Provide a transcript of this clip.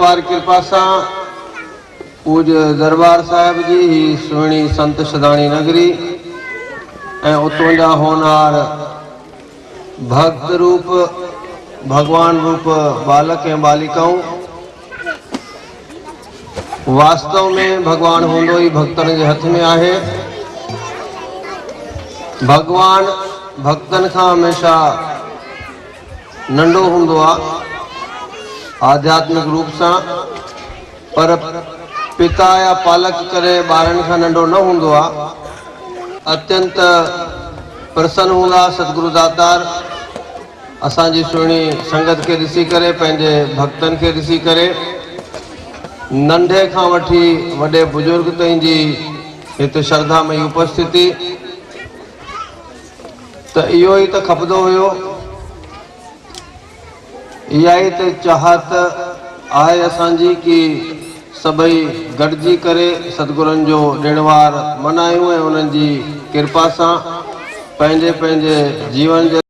अपार कृपा से पूज्य दरबार साहिब जी ही सुहिणी संत सदाणी नगरी उतों जा होनहार भक्त रूप भगवान रूप बालक एवं बालिकाओं वास्तव में भगवान होंदो ही भक्तन के हथ में आहे। भगवान भक्तन का हमेशा नंढो होंदो आ आध्यात्मिक रूप से, पर पिता या पालक करे बारन का नंढो न होंदो आ। अत्यंत प्रसन्न होंदा सतगुरु दातार असांजी सुहिणी संगत के ॾिसी करे, पंहिंजे भक्तन के ॾिसी करे, नंढे खां वठी वॾे बुजुर्ग ताईं जी हिते श्रद्धामयी उपस्थिति, त इहो ई त खपंदो हुयो। इहा ई त चाहत आहे असांजी कि सभई गॾिजी करे सतगुरनि जो ॾिण वार मल्हायूं ऐं उन्हनि जी कृपा सां पंहिंजे पंहिंजे जीवन जे